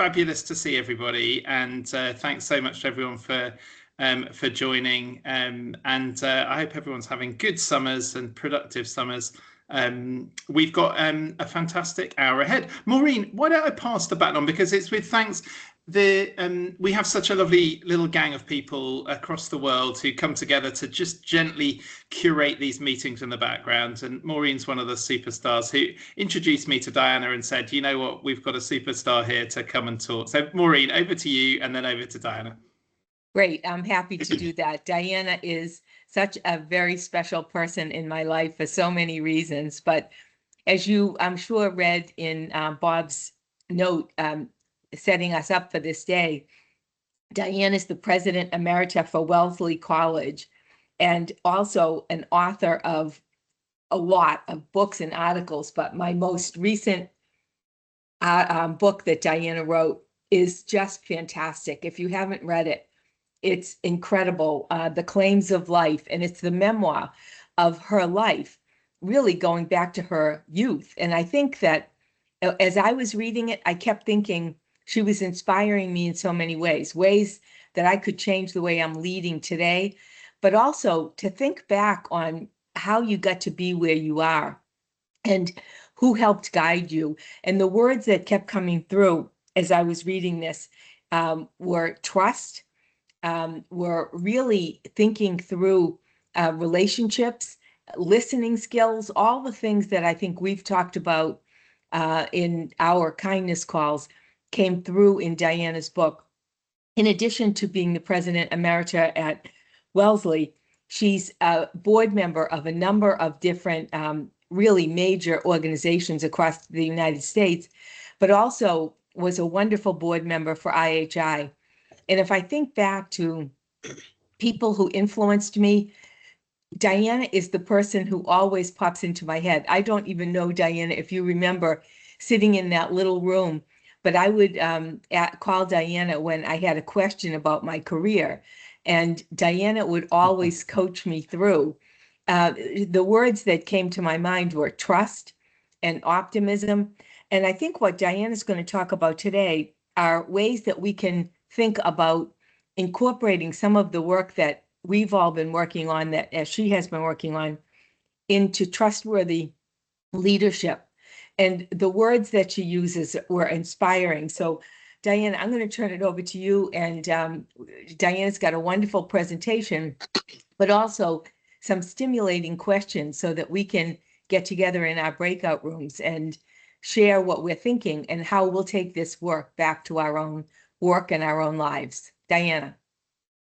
fabulous to see everybody, and thanks so much to everyone for joining. And I hope everyone's having good summers and productive summers. We've got a fantastic hour ahead. Maureen, why don't I pass the baton on, because it's with thanks. We have such a lovely little gang of people across the world who come together to just gently curate these meetings in the background. And Maureen's one of the superstars who introduced me to Diana and said, you know what, we've got a superstar here to come and talk. So Maureen, over to you, and then over to Diana. Great. I'm happy to do that. Diana is such a very special person in my life for so many reasons. But as you, I'm sure, read in Bob's note setting us up for this day, Diana is the president emerita for Wellesley College and also an author of a lot of books and articles. But my most recent book that Diana wrote is just fantastic. If you haven't read it, it's incredible. The Claims of Life, and it's the memoir of her life, really going back to her youth. And I think that as I was reading it, I kept thinking she was inspiring me in so many ways that I could change the way I'm leading today, but also to think back on how you got to be where you are and who helped guide you. And the words that kept coming through as I was reading this were trust, were really thinking through relationships, listening skills, all the things that I think we've talked about in our kindness calls came through in Diana's book. In addition to being the president emerita at Wellesley, she's a board member of a number of different really major organizations across the United States, but also was a wonderful board member for IHI. And if I think back to people who influenced me, Diana is the person who always pops into my head. I don't even know, Diana, if you remember sitting in that little room, but I would call Diana when I had a question about my career. And Diana would always coach me through. The words that came to my mind were trust and optimism. And I think what Diana's going to talk about today are ways that we can think about incorporating some of the work that we've all been working on, that as she has been working on, into trustworthy leadership. And the words that she uses were inspiring. So Diana, I'm going to turn it over to you. And Diana's got a wonderful presentation, but also some stimulating questions so that we can get together in our breakout rooms and share what we're thinking and how we'll take this work back to our own work and our own lives. Diana.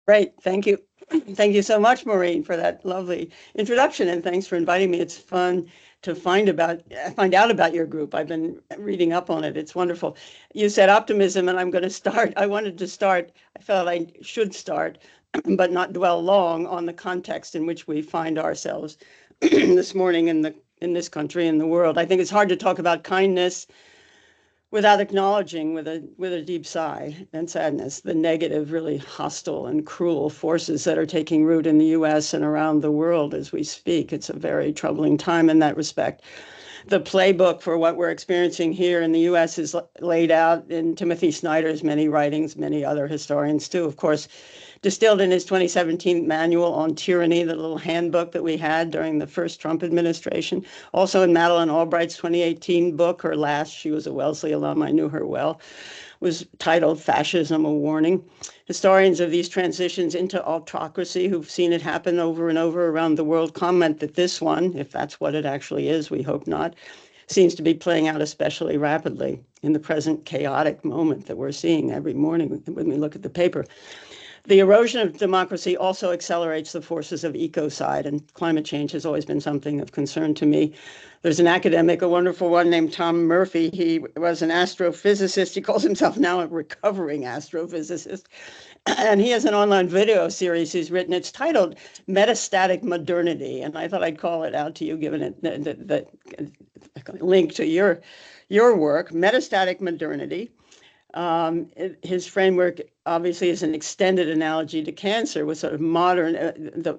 Great. Thank you. Thank you so much, Maureen, for that lovely introduction. And thanks for inviting me. It's fun to find out about your group. I've been reading up on it. It's wonderful. You said optimism, and I'm going to start. I wanted to start. I felt I should start, but not dwell long on the context in which we find ourselves this morning in this country and the world. I think it's hard to talk about kindness without acknowledging with a deep sigh and sadness the negative, really hostile and cruel forces that are taking root in the U.S. and around the world as we speak. It's a very troubling time in that respect. The playbook for what we're experiencing here in the U.S. is laid out in Timothy Snyder's many writings, many other historians too, of course, distilled in his 2017 manual on tyranny, the little handbook that we had during the first Trump administration. Also in Madeleine Albright's 2018 book, her last, she was a Wellesley alum, I knew her well, was titled Fascism, a Warning. Historians of these transitions into autocracy who've seen it happen over and over around the world comment that this one, if that's what it actually is, we hope not, seems to be playing out especially rapidly in the present chaotic moment that we're seeing every morning when we look at the paper. The erosion of democracy also accelerates the forces of ecocide, and climate change has always been something of concern to me. There's an academic, a wonderful one named Tom Murphy. He was an astrophysicist. He calls himself now a recovering astrophysicist. And he has an online video series he's written. It's titled Metastatic Modernity. And I thought I'd call it out to you, given it the link to your work, Metastatic Modernity. His framework obviously is an extended analogy to cancer with sort of modern,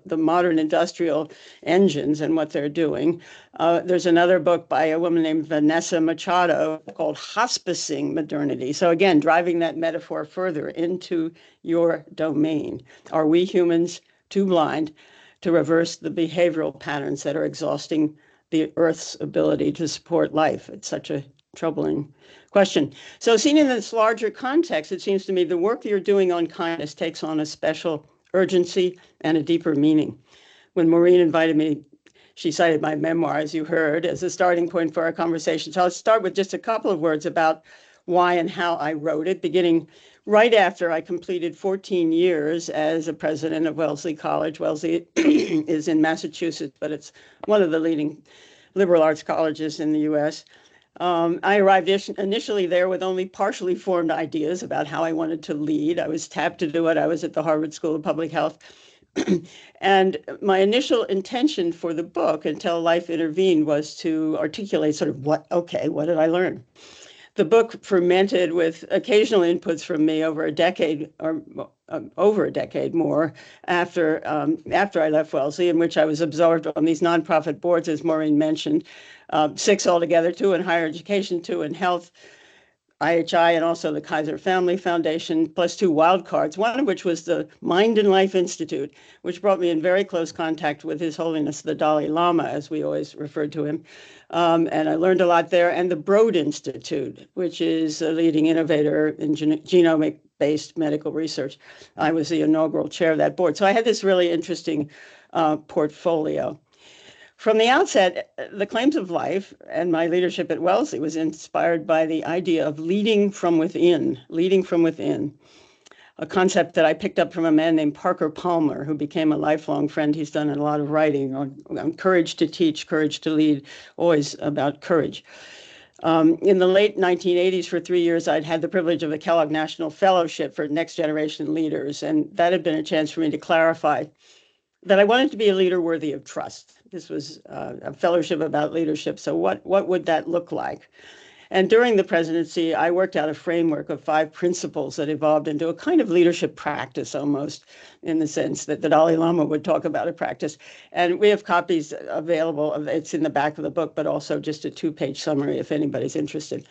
the modern industrial engines and what they're doing. There's another book by a woman named Vanessa Machado called Hospicing Modernity. So again, driving that metaphor further into your domain. Are we humans too blind to reverse the behavioral patterns that are exhausting the Earth's ability to support life? It's such a troubling question. So seen in this larger context, it seems to me the work you're doing on kindness takes on a special urgency and a deeper meaning. When Maureen invited me, she cited my memoir, as you heard, as a starting point for our conversation. So I'll start with just a couple of words about why and how I wrote it, beginning right after I completed 14 years as a president of Wellesley College. Wellesley is in Massachusetts, but it's one of the leading liberal arts colleges in the US. I arrived initially there with only partially formed ideas about how I wanted to lead. I was tapped to do it. I was at the Harvard School of Public Health. And my initial intention for the book, until life intervened, was to articulate sort of what did I learn? The book fermented with occasional inputs from me over a decade or over a decade more after I left Wellesley, in which I was absorbed on these nonprofit boards, as Maureen mentioned, 6 altogether, 2 in higher education, 2 in health, IHI, and also the Kaiser Family Foundation, plus 2 wild cards, one of which was the Mind and Life Institute, which brought me in very close contact with His Holiness the Dalai Lama, as we always referred to him. And I learned a lot there. And the Broad Institute, which is a leading innovator in genomic-based medical research. I was the inaugural chair of that board. So I had this really interesting portfolio. From the outset, the claims of life and my leadership at Wellesley was inspired by the idea of leading from within, a concept that I picked up from a man named Parker Palmer, who became a lifelong friend. He's done a lot of writing on courage to teach, courage to lead, always about courage. In the late 1980s, for 3 years, I'd had the privilege of the Kellogg National Fellowship for Next Generation Leaders, and that had been a chance for me to clarify that I wanted to be a leader worthy of trust. This was a fellowship about leadership, so what would that look like? And during the presidency, I worked out a framework of 5 principles that evolved into a kind of leadership practice, almost, in the sense that the Dalai Lama would talk about a practice. And we have copies available. It's in the back of the book, but also just a 2-page summary if anybody's interested.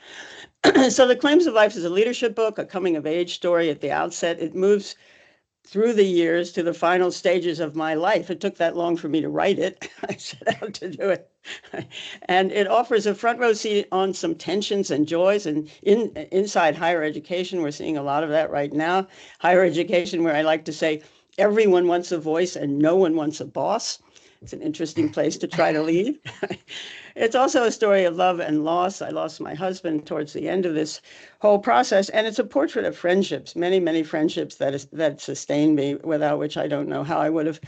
So The Claims of Life is a leadership book, a coming-of-age story at the outset. It moves through the years to the final stages of my life. It took that long for me to write it. I set out to do it. And it offers a front row seat on some tensions and joys. And inside higher education, we're seeing a lot of that right now. Higher education, where I like to say, everyone wants a voice and no one wants a boss. It's an interesting place to try to lead. It's also a story of love and loss. I lost my husband towards the end of this whole process, and it's a portrait of friendships, many, many friendships that sustained me, without which I don't know how I would have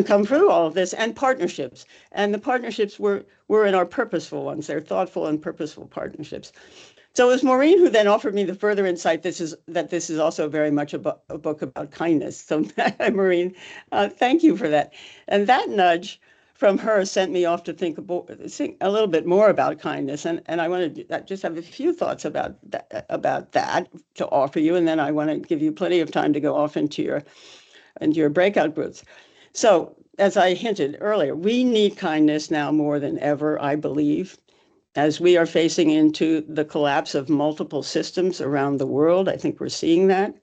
come through all of this, and partnerships. And the partnerships were in our purposeful ones. They're thoughtful and purposeful partnerships. So it was Maureen who then offered me the further insight that this is also very much a book about kindness. So Maureen, thank you for that. And that nudge from her sent me off to think a little bit more about kindness. And I want to just have a few thoughts about that to offer you. And then I want to give you plenty of time to go off into your breakout groups. So as I hinted earlier, we need kindness now more than ever, I believe. As we are facing into the collapse of multiple systems around the world, I think we're seeing that.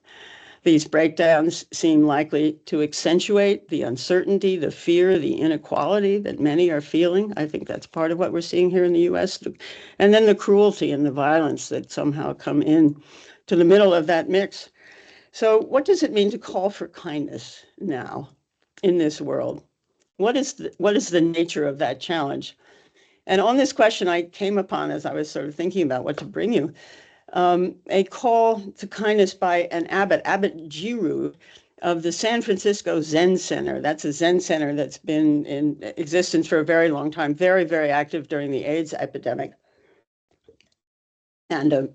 These breakdowns seem likely to accentuate the uncertainty, the fear, the inequality that many are feeling. I think that's part of what we're seeing here in the US. And then the cruelty and the violence that somehow come in to the middle of that mix. So what does it mean to call for kindness now in this world? What is the nature of that challenge? And on this question, I came upon, as I was sort of thinking about what to bring you, a call to kindness by an abbot, Abbot Giroux, of the San Francisco Zen Center. That's a Zen center that's been in existence for a very long time, very, very active during the AIDS epidemic, and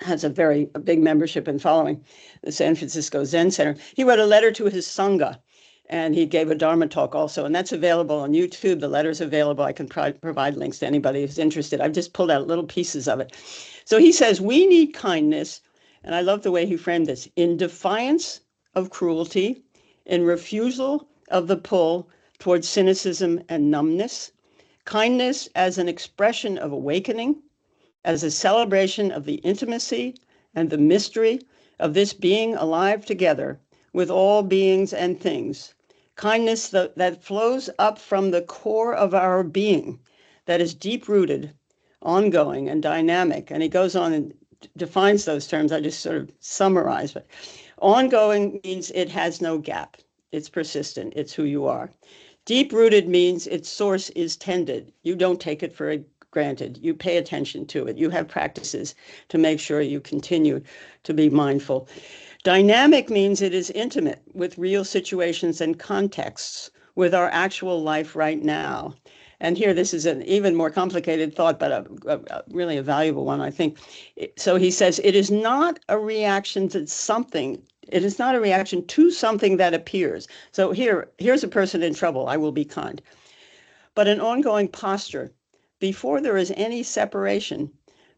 has a big membership and following, the San Francisco Zen Center. He wrote a letter to his Sangha, and he gave a Dharma talk also, and that's available on YouTube. The letter's available. I can provide links to anybody who's interested. I've just pulled out little pieces of it. So he says, we need kindness And I love the way he framed this: in defiance of cruelty, in refusal of the pull towards cynicism and numbness, kindness as an expression of awakening, as a celebration of the intimacy and the mystery of this being alive together with all beings and things. Kindness that flows up from the core of our being, that is deep-rooted, ongoing, and dynamic. And he goes on and defines those terms. I just sort of summarize, but ongoing means it has no gap. It's persistent. It's who you are. Deep-rooted means its source is tended. You don't take it for granted. You pay attention to it. You have practices to make sure you continue to be mindful. Dynamic means it is intimate with real situations and contexts, with our actual life right now. And here, this is an even more complicated thought, but really a valuable one, I think. So he says, it is not a reaction to something. It is not a reaction to something that appears. So here's a person in trouble. I will be kind. But an ongoing posture before there is any separation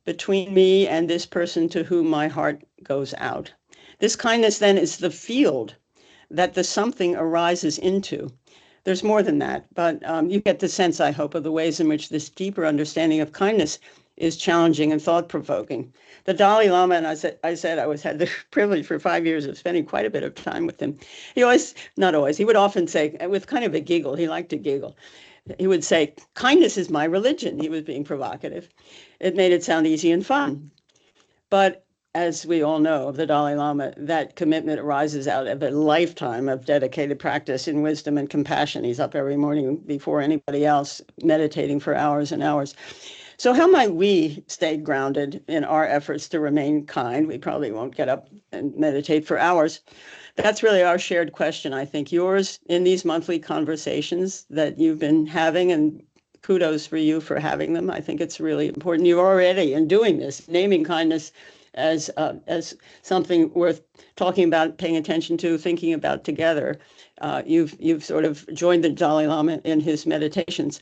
between me and this person to whom my heart goes out. This kindness then is the field that the something arises into. There's more than that, but you get the sense, I hope, of the ways in which this deeper understanding of kindness is challenging and thought-provoking. The Dalai Lama, and I had the privilege for 5 years of spending quite a bit of time with him. He would often say, with kind of a giggle, he liked to giggle, he would say, kindness is my religion. He was being provocative. It made it sound easy and fun. But as we all know of the Dalai Lama, that commitment arises out of a lifetime of dedicated practice in wisdom and compassion. He's up every morning before anybody else, meditating for hours and hours. So how might we stay grounded in our efforts to remain kind? We probably won't get up and meditate for hours. That's really our shared question, I think. Yours in these monthly conversations that you've been having, and kudos for you for having them. I think it's really important. You're already in doing this, naming kindness as something worth talking about, paying attention to, thinking about together. You've sort of joined the Dalai Lama in his meditations.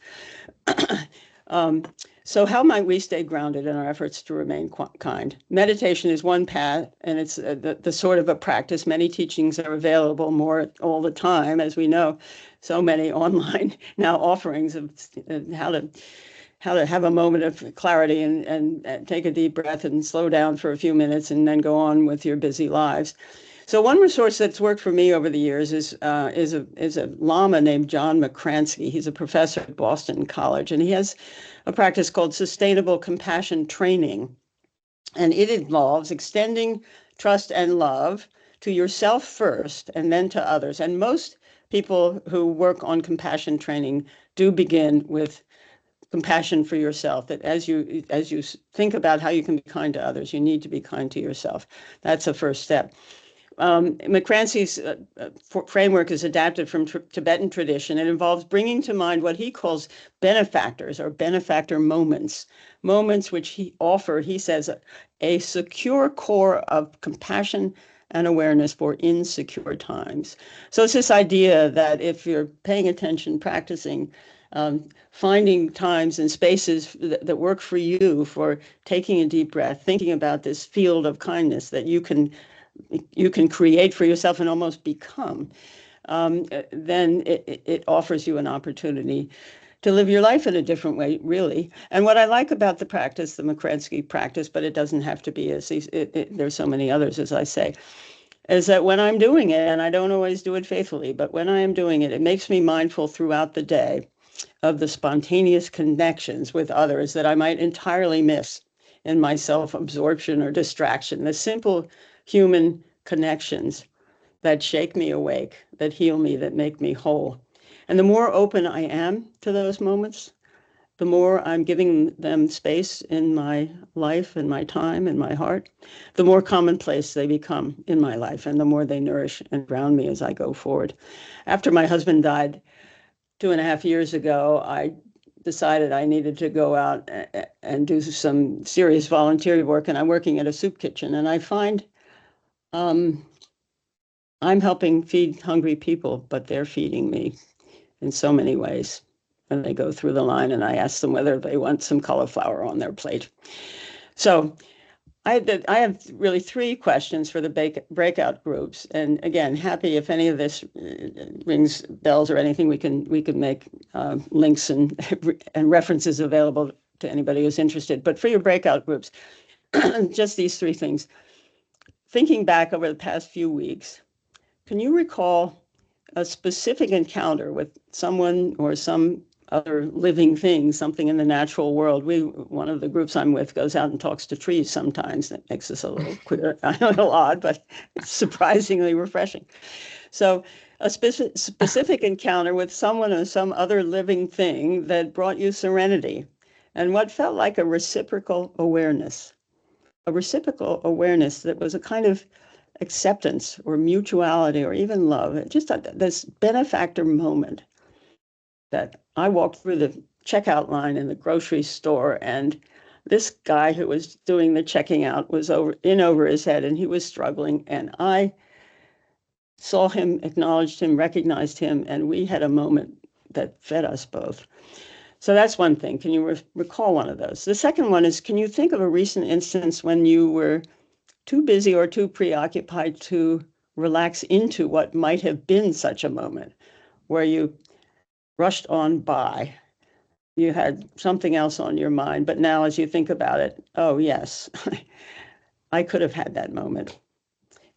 So how might we stay grounded in our efforts to remain kind? Meditation is one path, and it's the sort of a practice. Many teachings are available more all the time, as we know. So many online now offerings of how to have a moment of clarity and take a deep breath and slow down for a few minutes and then go on with your busy lives. So one resource that's worked for me over the years is a Lama named John McCransky. He's a professor at Boston College, and he has a practice called Sustainable Compassion Training. And it involves extending trust and love to yourself first and then to others. And most people who work on compassion training do begin with compassion for yourself, that as you think about how you can be kind to others, you need to be kind to yourself. That's a first step. McCransky's framework is adapted from Tibetan tradition. It involves bringing to mind what he calls benefactors or benefactor moments which he says, a secure core of compassion and awareness for insecure times. So it's this idea that if you're paying attention, practicing, finding times and spaces that work for you, for taking a deep breath, thinking about this field of kindness that you can create for yourself and almost become, then it offers you an opportunity to live your life in a different way, really. And what I like about the practice, the McCransky practice, but it doesn't have to be, there's so many others, as I say, is that when I'm doing it, and I don't always do it faithfully, but when I am doing it, it makes me mindful throughout the day of the spontaneous connections with others that I might entirely miss in my self-absorption or distraction, the simple human connections that shake me awake, that heal me, that make me whole. And the more open I am to those moments, the more I'm giving them space in my life and my time and my heart, the more commonplace they become in my life and the more they nourish and ground me as I go forward. After my husband died 2.5 years ago, I decided I needed to go out and do some serious volunteer work, and I'm working at a soup kitchen, and I find I'm helping feed hungry people, but they're feeding me in so many ways. When they go through the line and I ask them whether they want some cauliflower on their plate. So I have really 3 questions for the breakout groups. And again, happy if any of this rings bells or anything, we can make links and references available to anybody who's interested. But for your breakout groups, just these 3 things. Thinking back over the past few weeks, can you recall a specific encounter with someone or some other living thing, something in the natural world? One of the groups I'm with goes out and talks to trees sometimes. That makes us a little odd, but it's surprisingly refreshing. So a specific encounter with someone or some other living thing that brought you serenity, and what felt like a reciprocal awareness that was a kind of acceptance or mutuality or even love. Just this benefactor moment that I walked through the checkout line in the grocery store, and this guy who was doing the checking out was over his head, and he was struggling, and I saw him, acknowledged him, recognized him, and we had a moment that fed us both. So that's one thing. Can you recall one of those? The second one is, can you think of a recent instance when you were too busy or too preoccupied to relax into what might have been such a moment, where you rushed on by? You had something else on your mind, but now as you think about it, oh yes, I could have had that moment.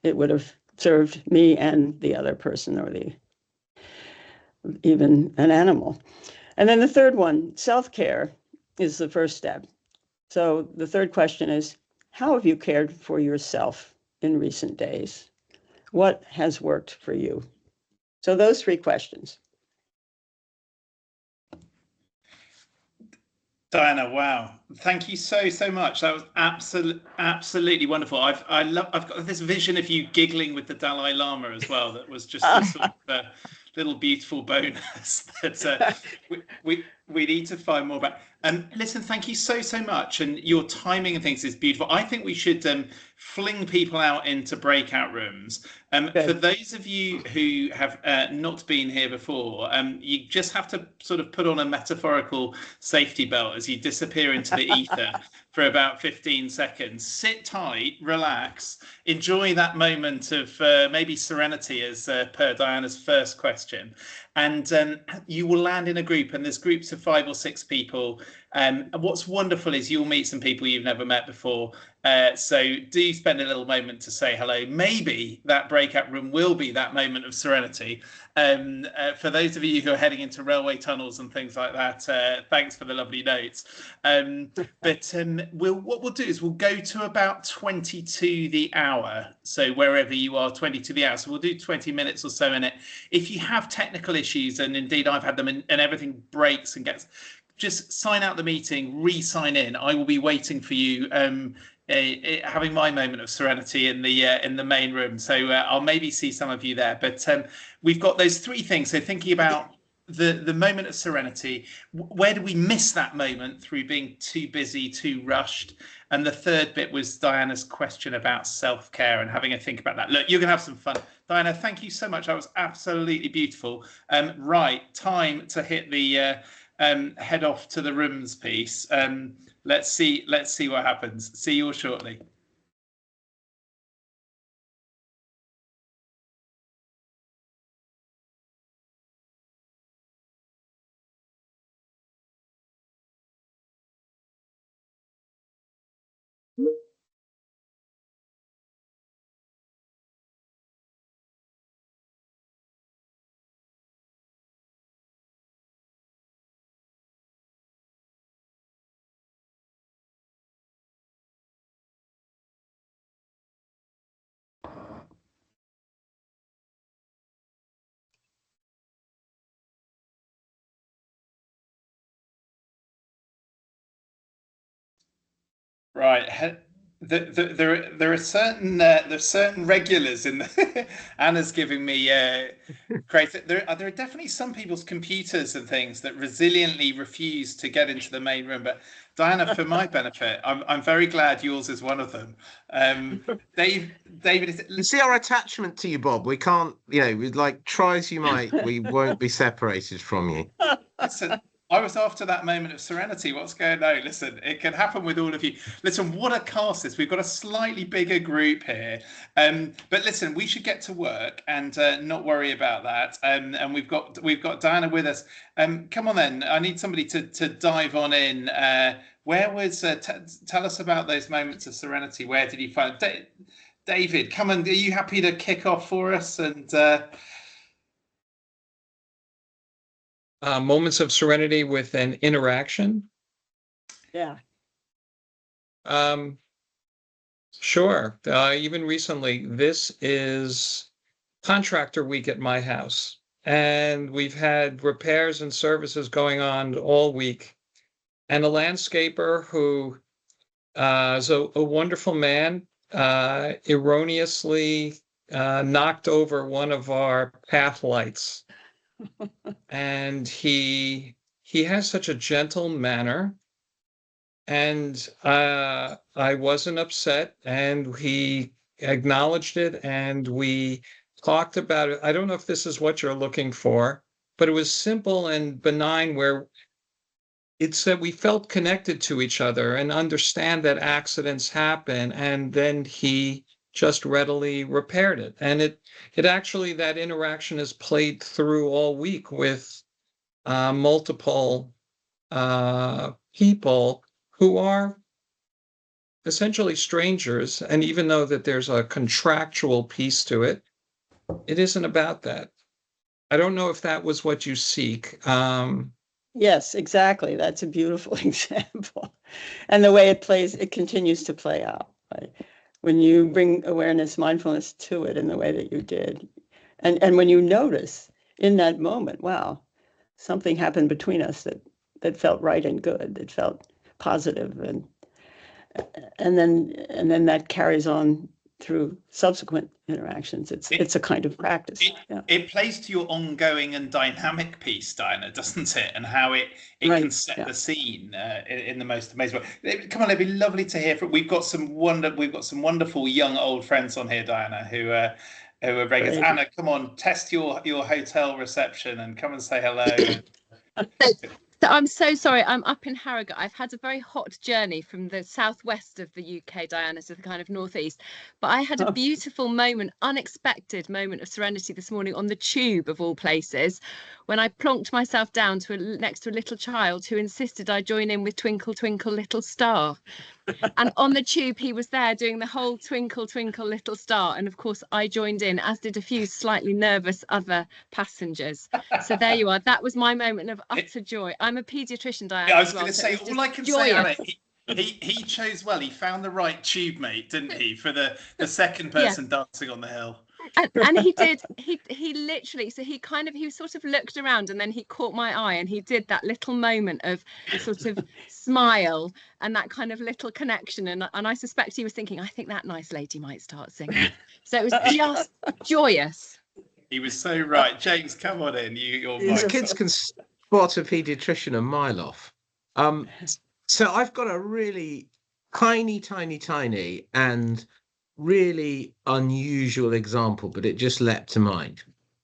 It would have served me and the other person, or even an animal. And then the third one, self-care, is the first step. So the third question is, how have you cared for yourself in recent days? What has worked for you? So those 3 questions. Diana, wow. Thank you so much. That was absolutely wonderful. I've got this vision of you giggling with the Dalai Lama as well. That was just a sort of little beautiful bonus that we need to find more about. Listen, thank you so much, and your timing and things is beautiful. I think we should fling people out into breakout rooms. For those of you who have not been here before, you just have to sort of put on a metaphorical safety belt as you disappear into the ether for about 15 seconds. Sit tight, relax, enjoy that moment of maybe serenity, as per Diana's first question. And you will land in a group, and there's groups of 5 or 6 people. And what's wonderful is you'll meet some people you've never met before. So do spend a little moment to say hello. Maybe that breakout room will be that moment of serenity. For those of you who are heading into railway tunnels and things like that, thanks for the lovely notes. What we'll do is we'll go to about 20 to the hour. So wherever you are, 20 to the hour. So we'll do 20 minutes or so in it. If you have technical issues, and indeed I've had them, and everything breaks and gets, just sign out the meeting, re-sign in. I will be waiting for you, having my moment of serenity in the main room. So I'll maybe see some of you there. But we've got those 3 things. So thinking about the moment of serenity, where do we miss that moment through being too busy, too rushed? And the third bit was Diana's question about self-care and having a think about that. Look, you're going to have some fun. Diana, thank you so much. That was absolutely beautiful. Right, time to hit the head off to the rooms piece. Let's see what happens. See you all shortly. Right. There are certain regulars in the Anna's giving me crazy. There are definitely some people's computers and things that resiliently refuse to get into the main room. But Diana, for my benefit, I'm very glad yours is one of them. David, you see our attachment to you, Bob. We can't, like, try as you might, we won't be separated from you. Listen, I was after that moment of serenity. What's going on? Listen, it can happen with all of you. Listen, what a cast this. We've got a slightly bigger group here. But listen, we should get to work and not worry about that. And we've got Diana with us. Come on then. I need somebody to dive on in. Where was tell us about those moments of serenity. Where did you find David? Come on, are you happy to kick off for us? And moments of serenity with an interaction. Yeah. Sure. Even recently, this is contractor week at my house, and we've had repairs and services going on all week. And a landscaper who is a wonderful man erroneously knocked over one of our path lights. And he has such a gentle manner, and I wasn't upset, and he acknowledged it, and we talked about it. I don't know if this is what you're looking for, but it was simple and benign, where it's that we felt connected to each other and understand that accidents happen, and then he just readily repaired it. And it actually, that interaction is played through all week with multiple people who are essentially strangers. And even though that there's a contractual piece to it, it isn't about that. I don't know if that was what you seek. Yes, exactly. That's a beautiful example. And the way it continues to play out, right? When you bring awareness, mindfulness to it in the way that you did. And when you notice in that moment, wow, something happened between us that felt right and good, that felt positive, and then that carries on through subsequent interactions. It's a kind of practice. It plays to your ongoing and dynamic piece, Diana, doesn't it? And how it Right, can set the scene in the most amazing way. Come on, it'd be lovely to hear from. We've got some wonderful young old friends on here, Diana, who are very good. Anna, come on, test your hotel reception and come and say hello. So I'm so sorry. I'm up in Harrogate. I've had a very hot journey from the southwest of the UK, Diana, to the kind of northeast. But I had a beautiful moment, unexpected moment of serenity this morning on the tube, of all places, when I plonked myself down next to a little child who insisted I join in with Twinkle, Twinkle, Little Star. And on the tube, he was there doing the whole Twinkle, Twinkle, Little Star. And of course, I joined in, as did a few slightly nervous other passengers. So there you are. That was my moment of utter joy. I'm a paediatrician, Diana. Yeah, I was going to say, all I can say, Anna, joyous. he chose well. He found the right tube mate, didn't he, for the second person dancing on the hill. And he did, he literally, so he sort of looked around, and then he caught my eye, and he did that little moment of sort of smile and that kind of little connection. And I suspect he was thinking, I think that nice lady might start singing. So it was just joyous. He was so right. James, come on in. These kids can spot a paediatrician a mile off. So I've got a really tiny and really unusual example, but it just leapt to mind.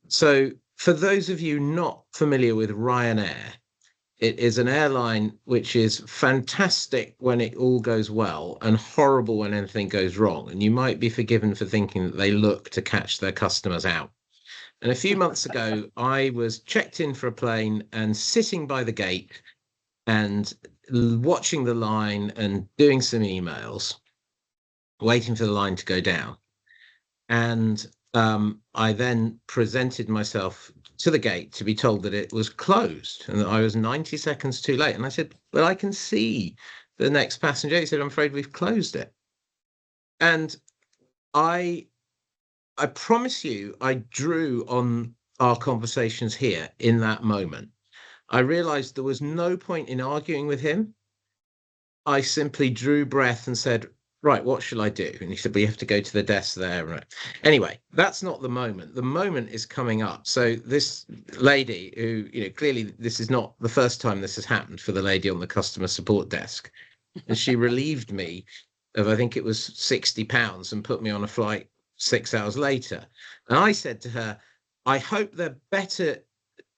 So for those of you not familiar with Ryanair, it is an airline which is fantastic when it all goes well and horrible when anything goes wrong. And you might be forgiven for thinking that they look to catch their customers out. And a few months ago, I was checked in for a plane and sitting by the gate and watching the line and doing some emails, waiting for the line to go down. And I then presented myself to the gate to be told that it was closed and that I was 90 seconds too late. And I said, but I can see the next passenger. He said, I'm afraid we've closed it. And I promise you, I drew on our conversations here in that moment. I realized there was no point in arguing with him. I simply drew breath and said, right, what shall I do? And he said, well, you have to go to the desk there. Right. Anyway, that's not the moment. The moment is coming up. So this lady who, clearly this is not the first time this has happened for the lady on the customer support desk. And she relieved me of, I think it was £60 and put me on a flight 6 hours later. And I said to her, I hope they're better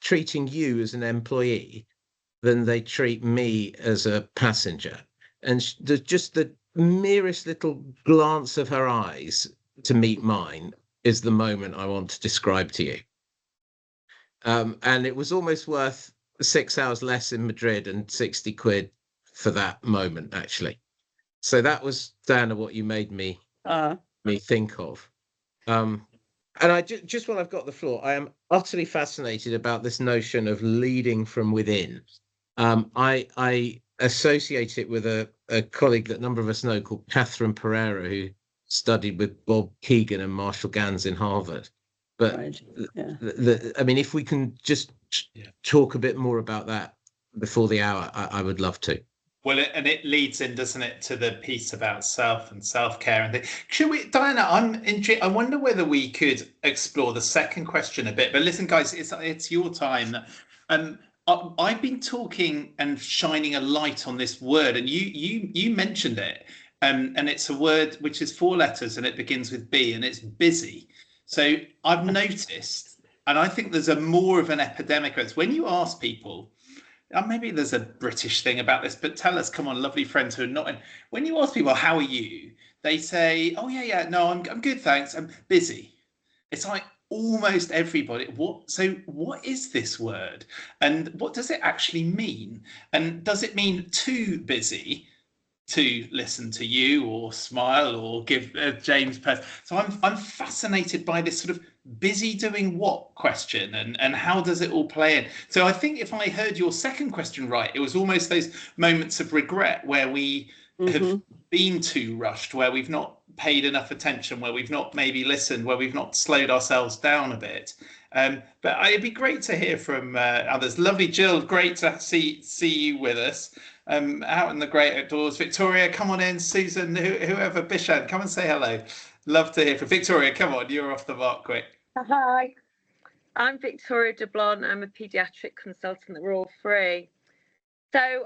treating you as an employee than they treat me as a passenger. And just the merest little glance of her eyes to meet mine is the moment I want to describe to you. And it was almost worth 6 hours less in Madrid and 60 quid for that moment, actually. So that was, Diana, what you made me think of. And I just while I've got the floor, I am utterly fascinated about this notion of leading from within. I associate it with a colleague that a number of us know called Catherine Pereira, who studied with Bob Keegan and Marshall Gans in Harvard. But Right. Yeah. I mean, if we can just talk a bit more about that before the hour, I would love to. Well, and it leads in, doesn't it, to the piece about self and self-care and things. Should we, Diana? I'm intrigued. I wonder whether we could explore the second question a bit. But listen, guys, it's your time. I've been talking and shining a light on this word, and you mentioned it. And it's a word which is 4 letters, and it begins with B, and it's busy. So I've noticed, and I think there's a more of an epidemic of it. When you ask people. Maybe there's a British thing about this, but tell us, come on, lovely friends who are not in. When you ask people, how are you? They say, oh, yeah, no, I'm good, thanks. I'm busy. It's like almost everybody. What is this word? And what does it actually mean? And does it mean too busy to listen to you or smile or give James Perth? So I'm fascinated by this sort of busy doing what question and how does it all play in? So I think if I heard your second question right, it was almost those moments of regret where we have been too rushed, where we've not paid enough attention, where we've not maybe listened, where we've not slowed ourselves down a bit. But it'd be great to hear from others. Lovely Jill, great to see you with us out in the great outdoors. Victoria, come on in. Susan, whoever, Bishan, come and say hello. Love to hear from Victoria. Come on, you're off the mark quick. Hi, I'm Victoria Deblon. I'm a paediatric consultant at Royal Free. So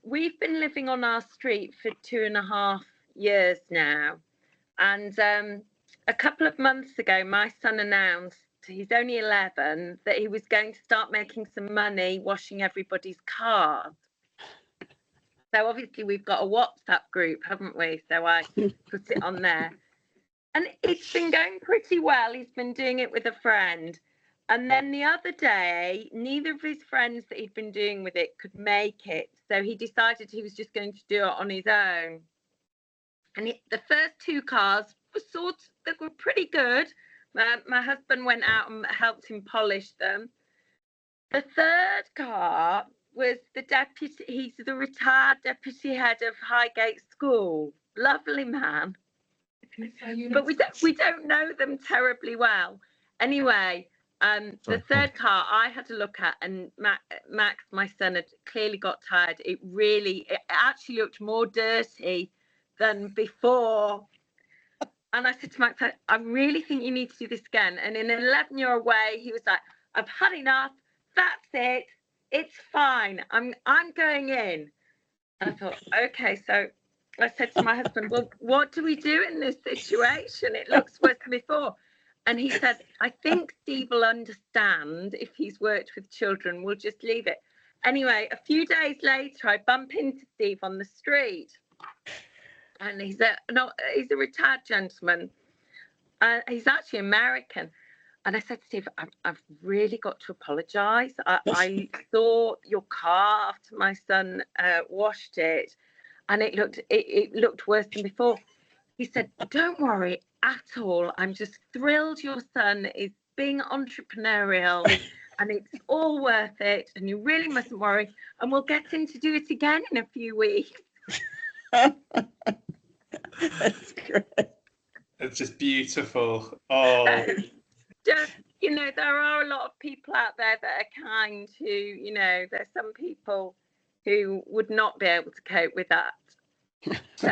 we've been living on our street for 2.5 years now. And a couple of months ago, my son announced, he's only 11, that he was going to start making some money washing everybody's cars. So obviously we've got a WhatsApp group, haven't we? So I put it on there. And it's been going pretty well. He's been doing it with a friend. And then the other day, neither of his friends that he'd been doing with it could make it. So he decided he was just going to do it on his own. And the first 2 cars they were pretty good. My husband went out and helped him polish them. The third car was he's the retired deputy head of Highgate School. Lovely man. But we don't know them terribly well. Anyway, the third car I had to look at, and Max, my son, had clearly got tired. It actually looked more dirty than before. And I said to Max, I really think you need to do this again. And in an 11-year-old way, he was like, I've had enough. That's it. It's fine. I'm going in. And I thought, okay, so I said to my husband, well, what do we do in this situation? It looks worse than before. And he said, I think Steve will understand if he's worked with children. We'll just leave it. Anyway, a few days later, I bump into Steve on the street. And he's a retired gentleman. He's actually American. And I said to Steve, I've really got to apologise. I saw your car after my son washed it, and it looked worse than before. He said, don't worry at all. I'm just thrilled your son is being entrepreneurial and it's all worth it. And you really mustn't worry. And we'll get him to do it again in a few weeks. That's great. It's just beautiful. Oh. Just, there are a lot of people out there that are kind who, there's some people who would not be able to cope with that. So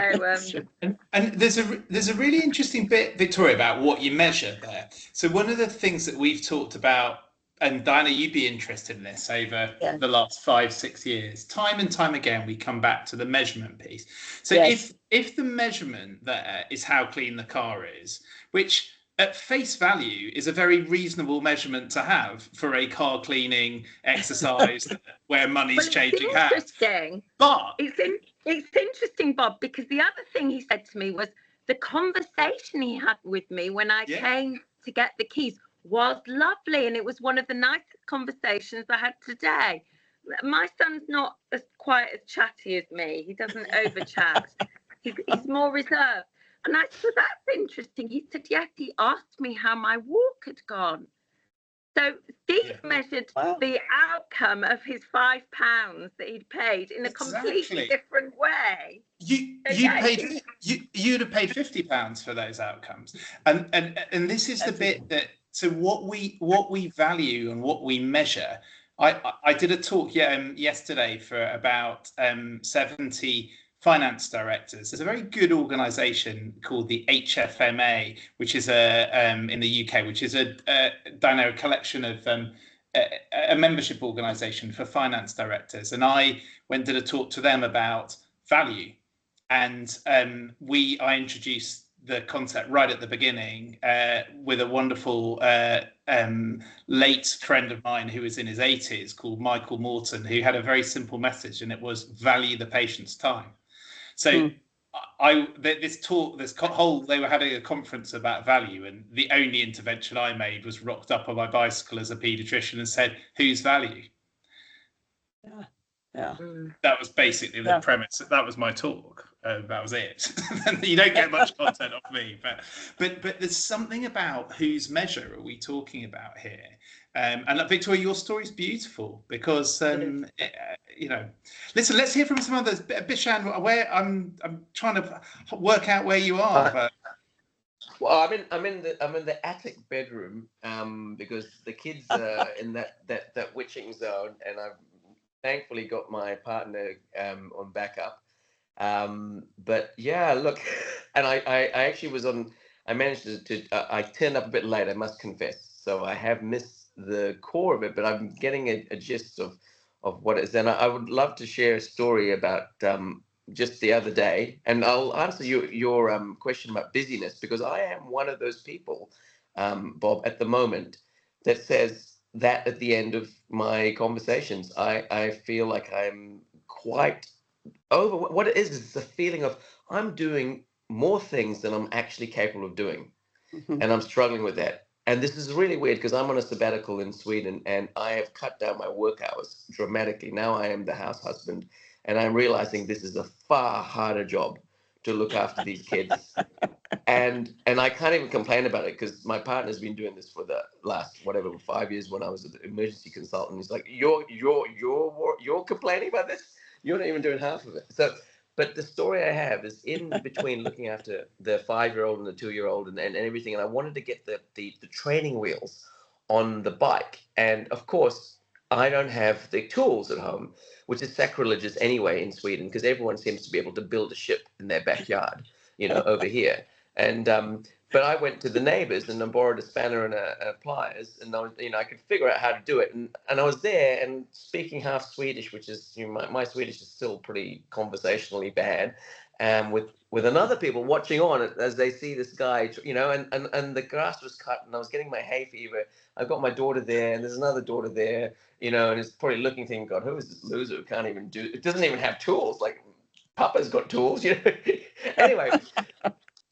and there's a really interesting bit, Victoria, about what you measure there. So one of the things that we've talked about, and Diana, you'd be interested in this over the last 5-6 years, time and time again, we come back to the measurement piece. So if the measurement there is how clean the car is, which at face value is a very reasonable measurement to have for a car cleaning exercise where money's changing hands. But it's interesting, Bob, because the other thing he said to me was the conversation he had with me when I came to get the keys was lovely, and it was one of the nicest conversations I had today. My son's not as quite as chatty as me. He doesn't over chat. He's more reserved. And I said, that's interesting. He said, yes, he asked me how my walk had gone. So Steve measured the outcome of his £5 that he'd paid in a completely different way. You'd have paid £50 for those outcomes. And this is the bit that, so what we value and what we measure. I did a talk yesterday for about 70 finance directors. There's a very good organisation called the HFMA, which is in the UK, which is a collection of a membership organisation for finance directors. And I did a talk to them about value, and I introduced the concept right at the beginning with a wonderful late friend of mine who was in his 80s called Michael Morton, who had a very simple message, and it was value the patient's time. So they were having a conference about value, and the only intervention I made was rocked up on my bicycle as a paediatrician and said, whose value? Yeah. That was basically the premise. That was my talk. That was it. You don't get much content off me, but there's something about whose measure are we talking about here? And Victoria, your story is beautiful because listen. Let's hear from some others. Bishan, where I'm trying to work out where you are. Well, I'm in the attic bedroom because the kids are in that witching zone, and I've thankfully got my partner on backup. But yeah, look, and I actually was on. I managed to I turned up a bit late, I must confess. So I have missed the core of it, but I'm getting a gist of what it is. And I would love to share a story about just the other day, and I'll answer your question about busyness, because I am one of those people, Bob, at the moment that says that at the end of my conversations, I feel like I'm quite over. What it is the feeling of I'm doing more things than I'm actually capable of doing. And I'm struggling with that. And this is really weird because I'm on a sabbatical in Sweden, and I have cut down my work hours dramatically. Now I am the house husband, and I'm realizing this is a far harder job to look after these kids. And I can't even complain about it because my partner's been doing this for the last 5 years. When I was an emergency consultant, he's like, you're complaining about this? You're not even doing half of it. So, but the story I have is in between looking after the 5-year-old and the 2-year-old and everything. And I wanted to get the training wheels on the bike. And of course, I don't have the tools at home, which is sacrilegious anyway in Sweden, because everyone seems to be able to build a ship in their backyard, over here. And but I went to the neighbors and I borrowed a spanner and a pliers, and I was, I could figure out how to do it. And I was there and speaking half Swedish, which is my Swedish is still pretty conversationally bad, with another people watching on as they see this guy, and the grass was cut and I was getting my hay fever. I've got my daughter there and there's another daughter there, and it's probably looking thinking, God, who is this loser who can't even do it? Doesn't even have tools. Like Papa's got tools, Anyway.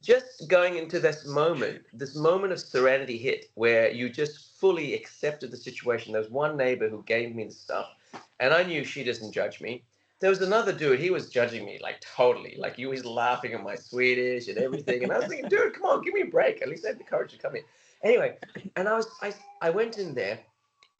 Just going into this moment of serenity hit where you just fully accepted the situation. There was one neighbor who gave me the stuff and I knew she doesn't judge me. There was another dude, he was judging me like totally, like he was laughing at my Swedish and everything. And I was thinking, dude, come on, give me a break. At least I had the courage to come in. Anyway, and I went in there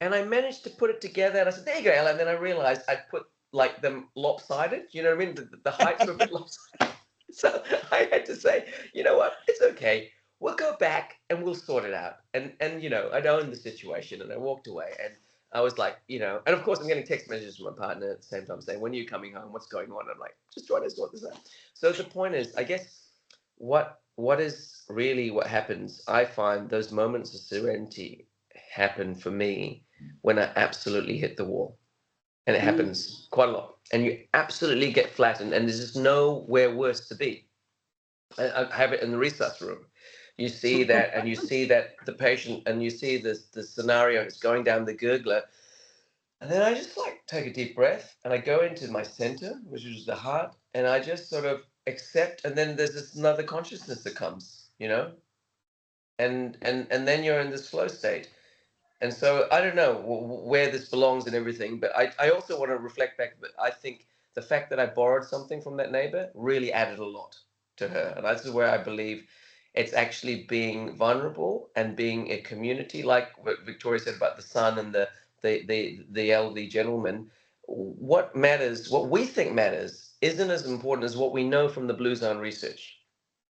and I managed to put it together and I said, there you go, Ella. And then I realized I put like them lopsided, you know what I mean? The heights were a bit lopsided. So I had to say, you know what, it's okay. We'll go back and we'll sort it out. And I'd owned the situation and I walked away and I was like, and of course I'm getting text messages from my partner at the same time saying, when are you coming home? What's going on? I'm like, just trying to sort this out. So the point is, I guess what is really what happens, I find those moments of serenity happen for me when I absolutely hit the wall. And it happens quite a lot. And you absolutely get flattened and there's just nowhere worse to be. I have it in the resus room. you see that, and you see that the patient, and you see the scenario is going down the gurgler. And then I just like take a deep breath and I go into my center, which is the heart, and I just sort of accept. And then there's this another consciousness that comes, and then you're in this flow state. And so I don't know where this belongs and everything, but I also want to reflect back. But I think the fact that I borrowed something from that neighbor really added a lot to her. And this is where I believe it's actually being vulnerable and being a community, like what Victoria said about the son and the elderly gentleman. What matters, what we think matters, isn't as important as what we know from the Blue Zone research.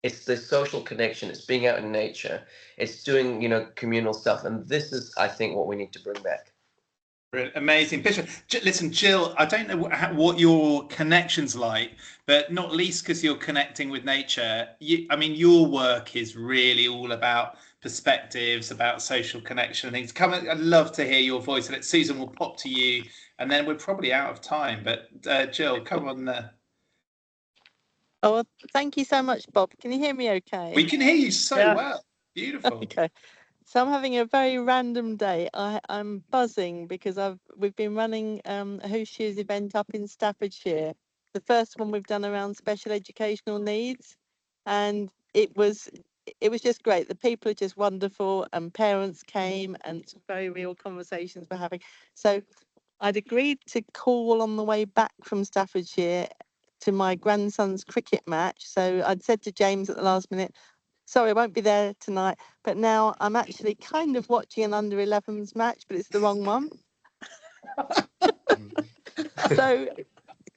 It's the social connection. It's being out in nature. It's doing, communal stuff. And this is, I think, what we need to bring back. Amazing picture. Listen, Jill, I don't know what your connection's like, but not least because you're connecting with nature. Your work is really all about perspectives, about social connection and things. I'd love to hear your voice. And Susan will pop to you, and then we're probably out of time. But Jill, come on there. Oh, thank you so much, Bob. Can you hear me okay? We can hear you so well. Beautiful. Okay. So I'm having a very random day. I'm buzzing because we've been running a Who Shoes event up in Staffordshire. The first one we've done around special educational needs, and it was just great. The people are just wonderful, and parents came, and some very real conversations we're having. So I'd agreed to call on the way back from Staffordshire to my grandson's cricket match. So I'd said to James at the last minute, sorry, I won't be there tonight. But now I'm actually kind of watching an under 11s match, but it's the wrong one. So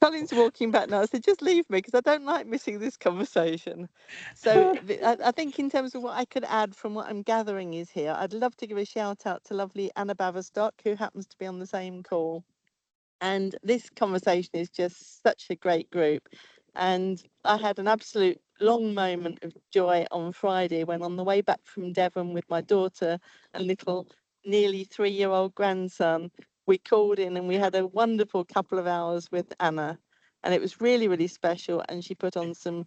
Colin's walking back now. I said, just leave me because I don't like missing this conversation. So I think in terms of what I could add from what I'm gathering is here, I'd love to give a shout out to lovely Anna Baverstock, who happens to be on the same call. And this conversation is just such a great group. And I had an absolute long moment of joy on Friday when on the way back from Devon with my daughter and little nearly 3-year-old grandson, we called in and we had a wonderful couple of hours with Anna. And it was really, really special. And she put on some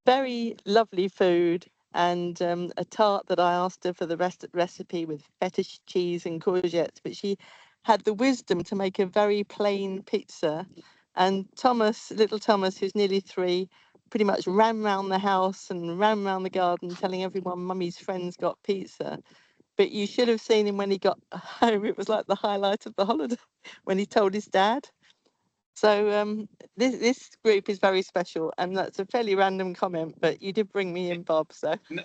very lovely food and a tart that I asked her for the recipe with feta cheese and courgettes. But she had the wisdom to make a very plain pizza. And little Thomas, who's nearly 3, pretty much ran round the house and ran round the garden telling everyone Mummy's friends got pizza. But you should have seen him when he got home. It was like the highlight of the holiday when he told his dad. So this group is very special, and that's a fairly random comment, but you did bring me in, Bob. So. No,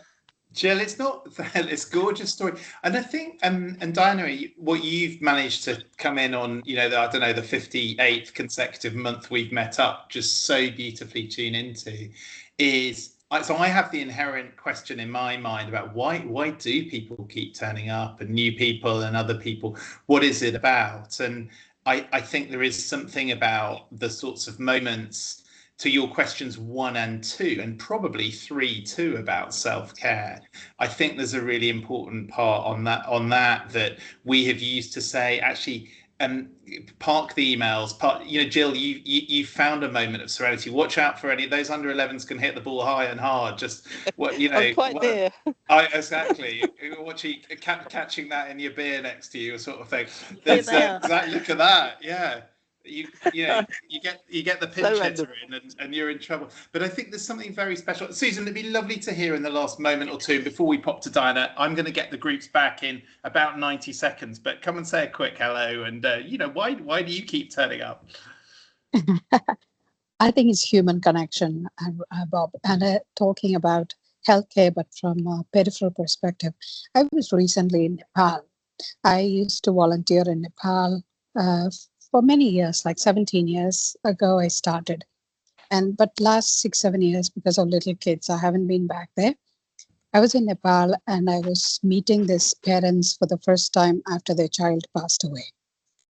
Jill, it's a gorgeous story. And I think, and Diana, what you've managed to come in on, the 58th consecutive month we've met up, just so beautifully tune into, is, so I have the inherent question in my mind about why do people keep turning up, and new people and other people, what is it about? And I think there is something about the sorts of moments, to your questions 1 and 2, and probably 3 too, about self-care. I think there's a really important part on that we have used to say, actually, park the emails. Jill, you found a moment of serenity. Watch out for any of those under 11s can hit the ball high and hard. Just I'm quite there. Exactly. Catching that in your beer next to you, sort of thing. Look at that. Yeah. You get the pinch hitter in and you're in trouble. But I think there's something very special. Susan, it'd be lovely to hear in the last moment or two before we pop to Diana. I'm going to get the groups back in about 90 seconds, but come and say a quick hello. And why do you keep turning up? I think it's human connection, Bob, and talking about healthcare, but from a peripheral perspective. I was recently in Nepal. I used to volunteer in Nepal for many years, like 17 years ago I started. But last 6-7 years, because of little kids, I haven't been back there. I was in Nepal and I was meeting these parents for the first time after their child passed away.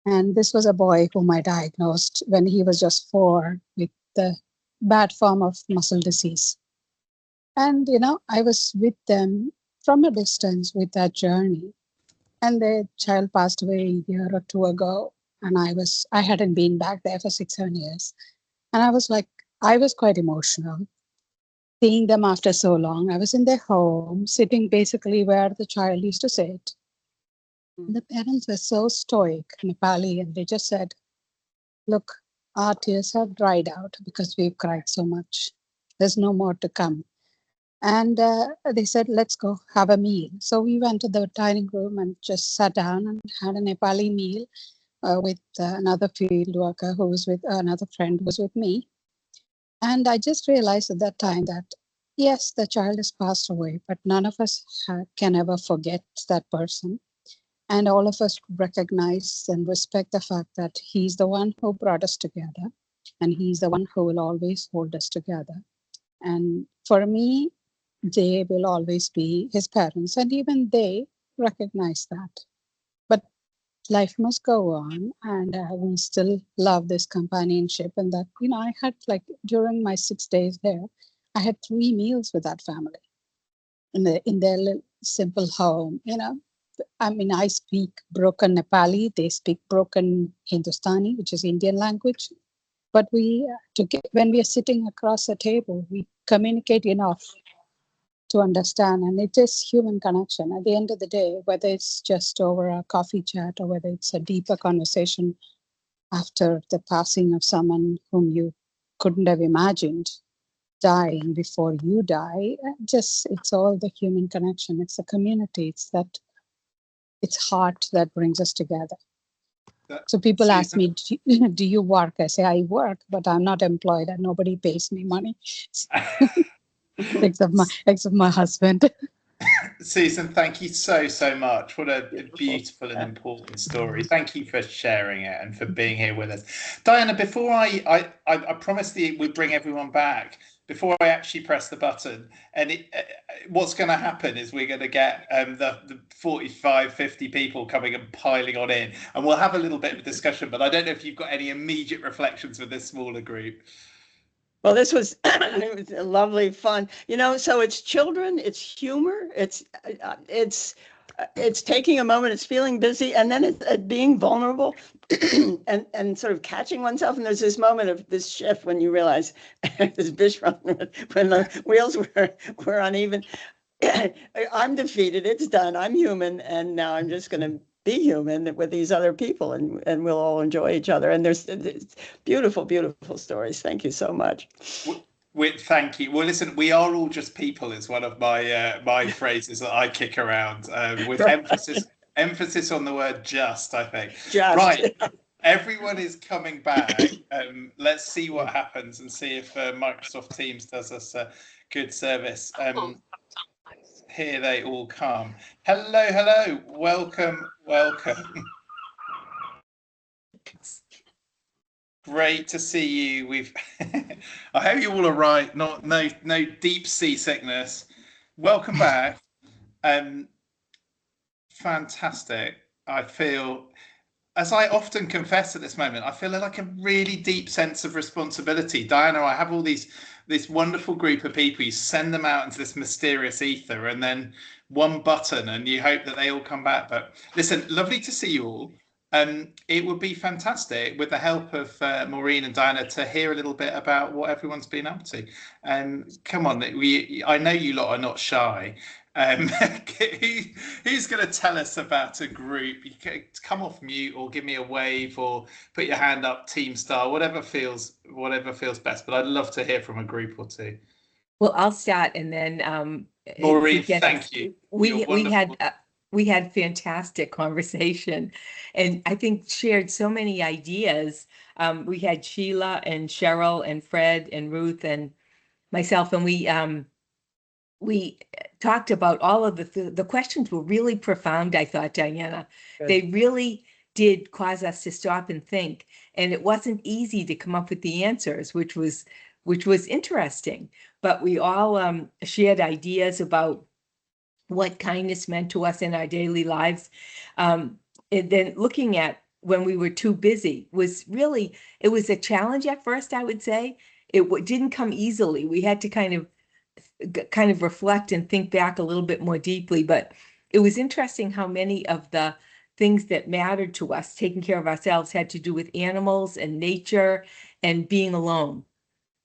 And this was a boy whom I diagnosed when he was just 4 with the bad form of muscle disease. And, I was with them from a distance with that journey. And their child passed away a year or 2 ago. And I hadn't been back there for 6-7 years. And I was quite emotional. seeing them after so long. I was in their home, sitting basically where the child used to sit. And the parents were so stoic, Nepali, and they just said, look, our tears have dried out because we've cried so much. There's no more to come. And they said, let's go have a meal. So we went to the dining room and just sat down and had a Nepali meal with another field worker who was with another friend who was with me. And I just realized at that time that, yes, the child has passed away, but none of us can ever forget that person. And all of us recognize and respect the fact that he's the one who brought us together, and he's the one who will always hold us together. And for me, they will always be his parents, and even they recognize that. But life must go on, and we still love this companionship. And that, I had, like, during my 6 days there, I had 3 meals with that family in their little simple home. I mean, I speak broken Nepali, they speak broken Hindustani, which is Indian language. But when we are sitting across the table, we communicate enough to understand, and it is human connection. At the end of the day, whether it's just over a coffee chat or whether it's a deeper conversation after the passing of someone whom you couldn't have imagined dying before you die, it's all the human connection. It's the community. It's heart that brings us together. So people ask me, do you work? I say, I work, but I'm not employed and nobody pays me money. except my husband. Susan, thank you so much. What a beautiful and important story. Thank you for sharing it and for being here with us. Diana, before I promised we'd bring everyone back, before I actually press the button, and what's going to happen is we're going to get the 45, 50 people coming and piling on in, and we'll have a little bit of a discussion, but I don't know if you've got any immediate reflections with this smaller group. Well, this was it was a lovely fun. So it's children, it's humor, it's taking a moment, it's feeling busy, and then it's being vulnerable and sort of catching oneself. And there's this moment of this shift when you realize this Bishram, when the wheels were uneven. I'm defeated, it's done, I'm human, and now I'm just going to be human with these other people, and we'll all enjoy each other. And there's beautiful, beautiful stories. Thank you so much. Thank you. Well, listen, we are all just people is one of my phrases that I kick around with emphasis on the word just, I think. Just. Right. Everyone is coming back. Let's see what happens and see if Microsoft Teams does us a good service. Here they all come. Hello. Welcome. Great to see you. I hope you all are right. No deep seasickness. Welcome back. Fantastic. I feel, as I often confess at this moment, I feel like a really deep sense of responsibility. Diana, I have all this wonderful group of people. You send them out into this mysterious ether, and then one button, and you hope that they all come back. But listen, lovely to see you all. It would be fantastic, with the help of Maureen and Diana, to hear a little bit about what everyone's been up to. Come on, I know you lot are not shy. Who's going to tell us about a group? You can come off mute or give me a wave or put your hand up, team star, whatever feels best. But I'd love to hear from a group or two. Well, I'll start, and then Maureen, thank you. We had fantastic conversation, and I think shared so many ideas. We had Sheila and Cheryl and Fred and Ruth and myself, and we talked about all of the questions were really profound, I thought, Diana. Good. They really did cause us to stop and think, and it wasn't easy to come up with the answers, which was interesting. But we all shared ideas about what kindness meant to us in our daily lives. And then looking at when we were too busy it was a challenge at first, I would say. It didn't come easily. We had to kind of reflect and think back a little bit more deeply, but it was interesting how many of the things that mattered to us, taking care of ourselves, had to do with animals and nature and being alone.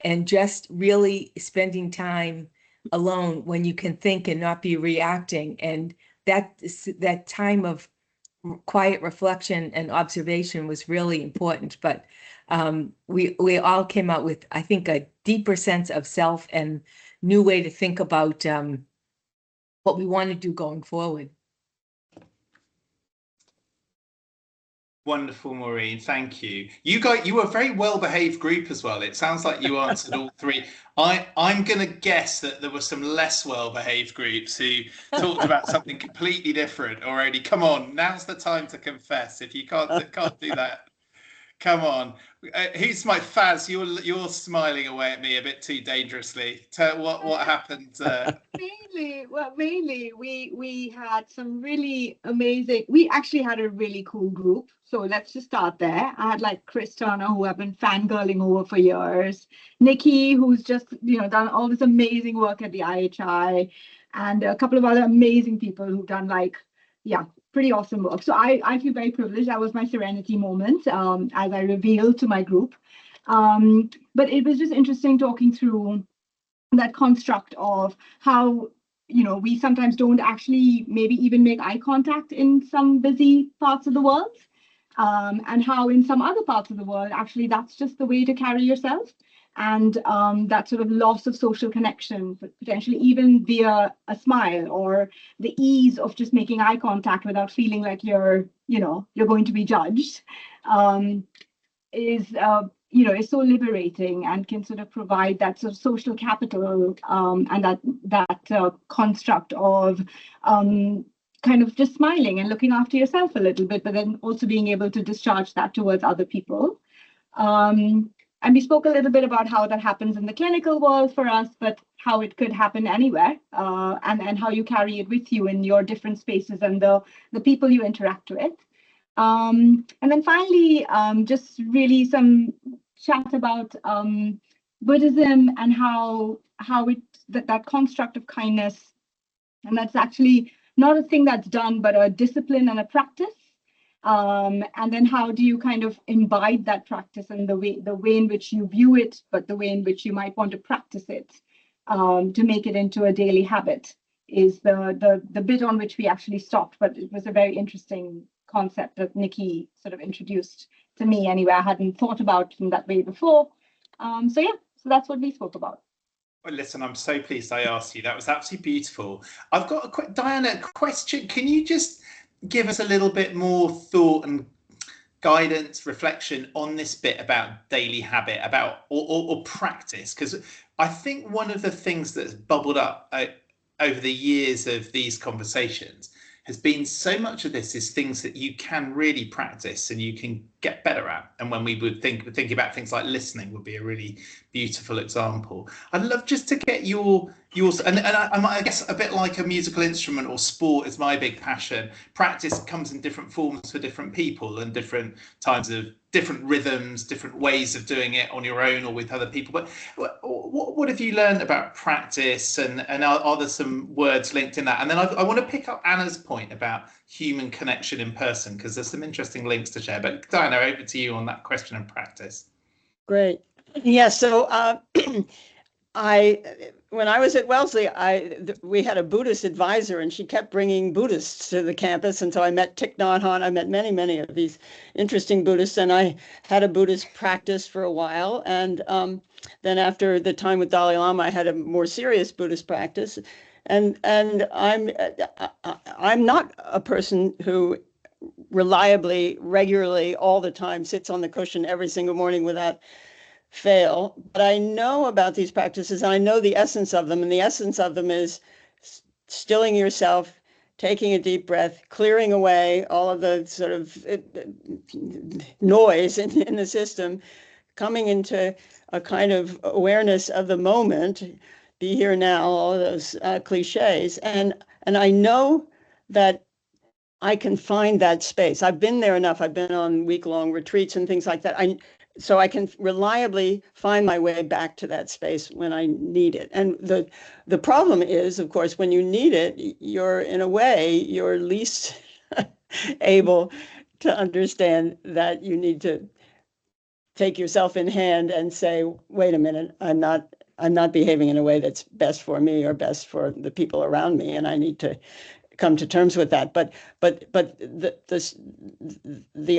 and just really spending time alone when you can think and not be reacting. And that time of quiet reflection and observation was really important. But we all came out with, I think, a deeper sense of self and new way to think about what we want to do going forward. Wonderful, Maureen. Thank you. You were a very well-behaved group as well. It sounds like you answered all three. I'm going to guess that there were some less well-behaved groups who talked about something completely different already. Come on, now's the time to confess. If you can't do that, come on. Who's my Faz? You're smiling away at me a bit too dangerously. Tell what happened. Mainly, we had some really amazing. We actually had a really cool group. So let's just start there. I had like Chris Turner, who I've been fangirling over for years. Nikki, who's just done all this amazing work at the IHI, and a couple of other amazing people who've done pretty awesome work. So I feel very privileged. That was my serenity moment, as I revealed to my group. But it was just interesting talking through that construct of how we sometimes don't actually maybe even make eye contact in some busy parts of the world, and how in some other parts of the world actually that's just the way to carry yourself, and that sort of loss of social connection, potentially even via a smile, or the ease of just making eye contact without feeling like you're going to be judged, is so liberating, and can sort of provide that sort of social capital, and that construct of kind of just smiling and looking after yourself a little bit, but then also being able to discharge that towards other people. And we spoke a little bit about how that happens in the clinical world for us, but how it could happen anywhere, and how you carry it with you in your different spaces and the people you interact with. And then finally, just really some chat about Buddhism and how that construct of kindness, and that's actually not a thing that's done, but a discipline and a practice. And then how do you kind of imbibe that practice, and the way in which you view it, but the way in which you might want to practice it, to make it into a daily habit, is the bit on which we actually stopped. But it was a very interesting concept that Nikki sort of introduced to me anyway. I hadn't thought about it in that way before. So that's what we spoke about. Well, listen, I'm so pleased I asked you. That was absolutely beautiful. I've got a quick, Diana, question. Can you just give us a little bit more thought and guidance, reflection on this bit about daily habit, about or practice? Because I think one of the things that's bubbled up over the years of these conversations has been so much of this is things that you can really practice and you can get better at. And when we would think about things like listening would be a really beautiful example. I'd love just to get yours, and I guess a bit like a musical instrument or sport is my big passion. Practice comes in different forms for different people and different times of different rhythms, different ways of doing it on your own or with other people. But what have you learned about practice, and are there some words linked in that? And then I want to pick up Anna's point about human connection in person, because there's some interesting links to share. But Diana, over to you on that question of practice. Great. Yeah, so when I was at Wellesley, we had a Buddhist advisor, and she kept bringing Buddhists to the campus. And so I met Thich Nhat Hanh. I met many of these interesting Buddhists, and I had a Buddhist practice for a while. And then after the time with Dalai Lama, I had a more serious Buddhist practice. And I'm not a person who reliably, regularly, all the time sits on the cushion every single morning without fail, but I know about these practices, and I know the essence of them, and the essence of them is stilling yourself, taking a deep breath, clearing away all of the sort of noise in the system, coming into a kind of awareness of the moment, be here now, all of those cliches, and I know that I can find that space. I've been there enough. I've been on week-long retreats and things like that. So I can reliably find my way back to that space when I need it. And the problem is, of course, when you need it, you're least able to understand that you need to take yourself in hand and say, wait a minute, I'm not behaving in a way that's best for me or best for the people around me, and I need to come to terms with that. But the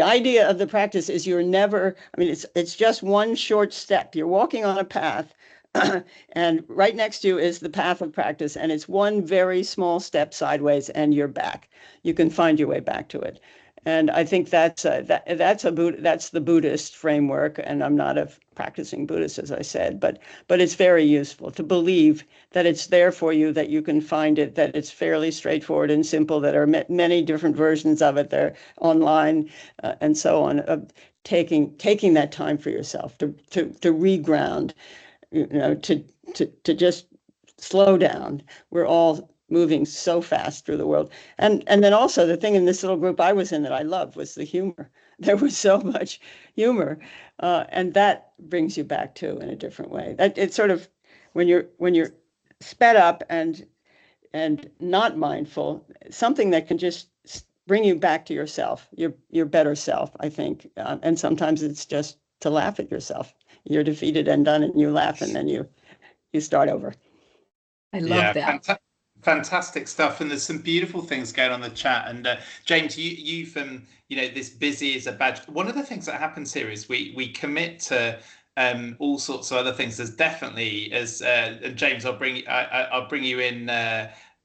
idea of the practice is you're never, I mean, it's just one short step. You're walking on a path, and right next to you is the path of practice, and it's one very small step sideways, and you're back. You can find your way back to it. And I think that's the Buddhist framework, and I'm not a practicing Buddhist, as I said, but it's very useful to believe that it's there for you, that you can find it, that it's fairly straightforward and simple, that are many different versions of it. They're online and so on. Taking that time for yourself to reground, to just slow down. We're all moving so fast through the world. And then also the thing in this little group I was in that I loved was the humor. There was so much humor, and that brings you back too in a different way. It's sort of when you're sped up and not mindful, something that can just bring you back to yourself, your better self, I think. And sometimes it's just to laugh at yourself. You're defeated and done, and you laugh, and then you start over. I love that. Fantastic stuff, and there's some beautiful things going on in the chat. And James, you've this busy is a badge. One of the things that happens here is we commit to all sorts of other things. There's definitely, as James, I'll bring you in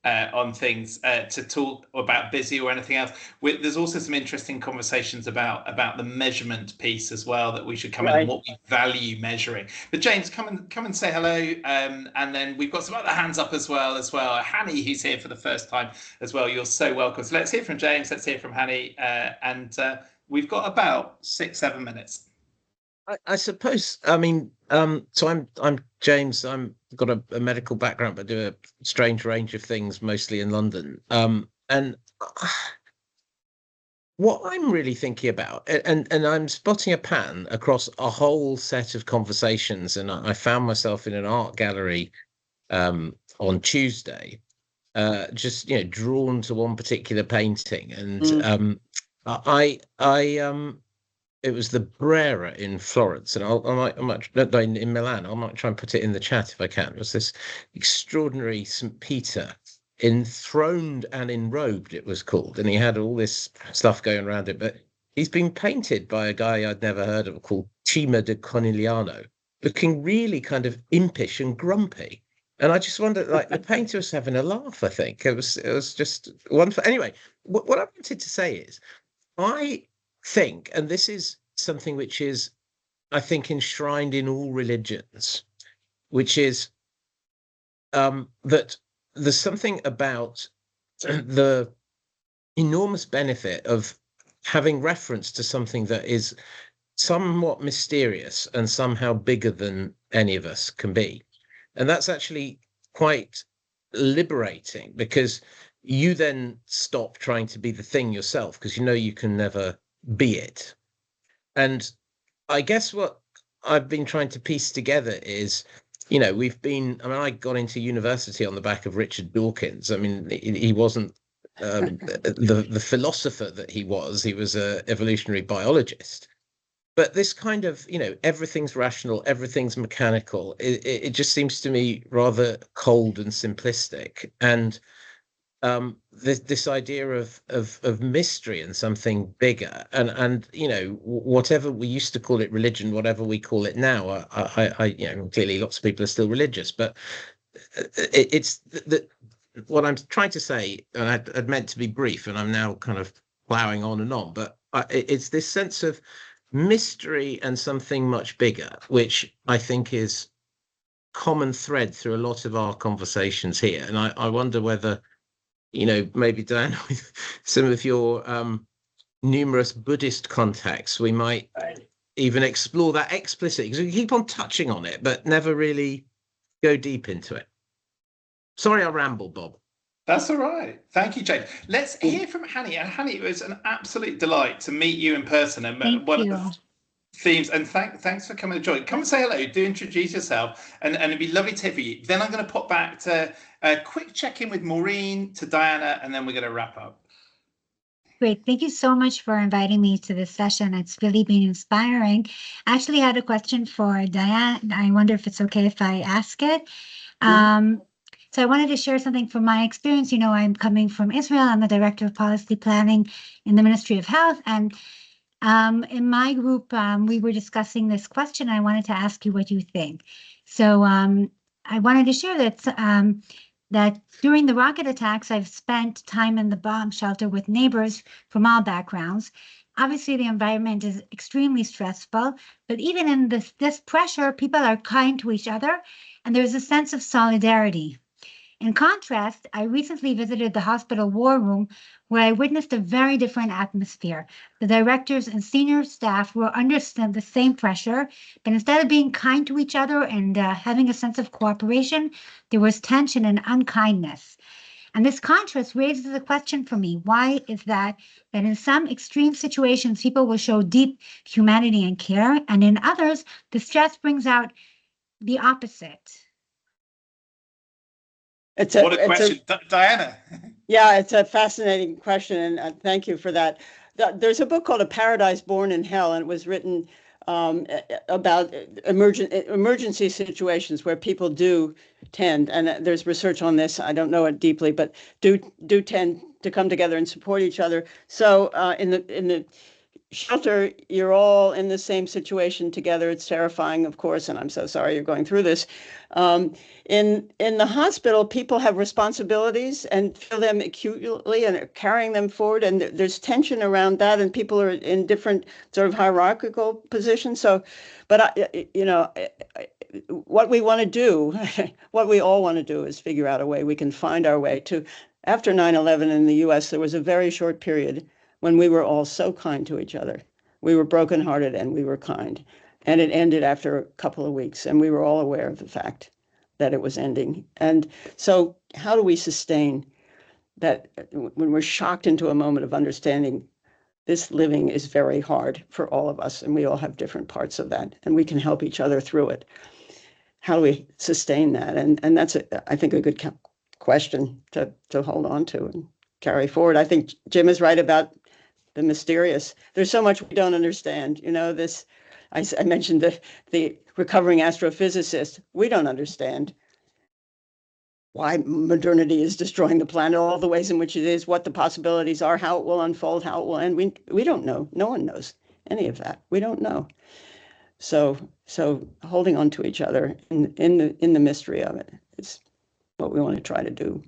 on things to talk about busy or anything else. There's also some interesting conversations about the measurement piece as well that we should come in, and what we value measuring. But James, come and say hello, and then we've got some other hands up as well. Hanny, who's here for the first time as well. You're so welcome. So let's hear from James. Let's hear from Hanny, and we've got about 6-7 minutes. I suppose, I mean, so I'm James. I'm got a medical background, but do a strange range of things, mostly in London. And what I'm really thinking about, and I'm spotting a pattern across a whole set of conversations, and I found myself in an art gallery on Tuesday, just drawn to one particular painting, and it was the Brera in Florence, and I might in Milan. I might try and put it in the chat if I can. It was this extraordinary St. Peter, enthroned and enrobed, it was called, and he had all this stuff going around it. But he's been painted by a guy I'd never heard of called Cima de Conigliano, looking really kind of impish and grumpy. And I just wondered, like, the painter was having a laugh. I think it was just wonderful. Anyway, what I wanted to say is, I think, and this is something which is, I think, enshrined in all religions, which is that there's something about the enormous benefit of having reference to something that is somewhat mysterious and somehow bigger than any of us can be. And that's actually quite liberating, because you then stop trying to be the thing yourself, because you can never be it. And I guess what I've been trying to piece together is, I got into university on the back of Richard Dawkins. I mean, he wasn't the philosopher that he was an evolutionary biologist. But this kind of, everything's rational, everything's mechanical, it just seems to me rather cold and simplistic. And this idea of mystery and something bigger, and whatever we used to call it religion, whatever we call it now, I clearly lots of people are still religious, but it's that what I'm trying to say, and I'd meant to be brief, and I'm now kind of plowing on, but it's this sense of mystery and something much bigger, which I think is common thread through a lot of our conversations here. And I wonder whether, maybe Diana, with some of your numerous Buddhist contacts, we might even explore that explicitly, because we keep on touching on it, but never really go deep into it. Sorry, I rambled, Bob. That's all right. Thank you, James. Let's hear from Hanny. And Hanny, it was an absolute delight to meet you in person. And one of the themes, and thanks for coming to join. Come and say hello. Do introduce yourself, and it'd be lovely to hear from you. Then I'm going to pop back to a quick check-in with Maureen, to Diana, and then we're going to wrap up. great. Thank you so much for inviting me to this session. It's really been inspiring. I actually had a question for Diane. I wonder if it's okay if I ask it. So I wanted to share something from my experience. You know, I'm coming from Israel. I'm the Director of Policy Planning in the Ministry of Health. And in my group, we were discussing this question. I wanted to ask you what you think. So I wanted to share that that during the rocket attacks, I've spent time in the bomb shelter with neighbors from all backgrounds. Obviously, the environment is extremely stressful, but even in this pressure, people are kind to each other, and there's a sense of solidarity. In contrast, I recently visited the hospital war room where I witnessed a very different atmosphere. The directors and senior staff were under the same pressure, but instead of being kind to each other and having a sense of cooperation, there was tension and unkindness. And this contrast raises a question for me. Why is that in some extreme situations, people will show deep humanity and care, and in others, the stress brings out the opposite? What a question, Diana. Yeah, it's a fascinating question, and thank you for that. There's a book called A Paradise Born in Hell, and it was written about emergency situations where people do tend, and there's research on this, I don't know it deeply, but do tend to come together and support each other. So in the shelter, you're all in the same situation together. It's terrifying, of course, and I'm so sorry you're going through this. In the hospital, people have responsibilities and feel them acutely and are carrying them forward, and there's tension around that, and people are in different sort of hierarchical positions. So, but what we want to do, what we all want to do, is figure out a way we can find our way to. After 9/11 in the U.S., there was a very short period when we were all so kind to each other. We were brokenhearted and we were kind. And it ended after a couple of weeks, and we were all aware of the fact that it was ending. And so how do we sustain that when we're shocked into a moment of understanding this living is very hard for all of us, and we all have different parts of that, and we can help each other through it? How do we sustain that? And that's, I think, a good question to hold on to and carry forward. I think Jim is right about the mysterious. There's so much we don't understand. You know, this, I mentioned the recovering astrophysicist. We don't understand why modernity is destroying the planet, all the ways in which it is, what the possibilities are, how it will unfold, how it will end. We don't know. No one knows any of that. We don't know. So holding on to each other in the mystery of it is what we want to try to do.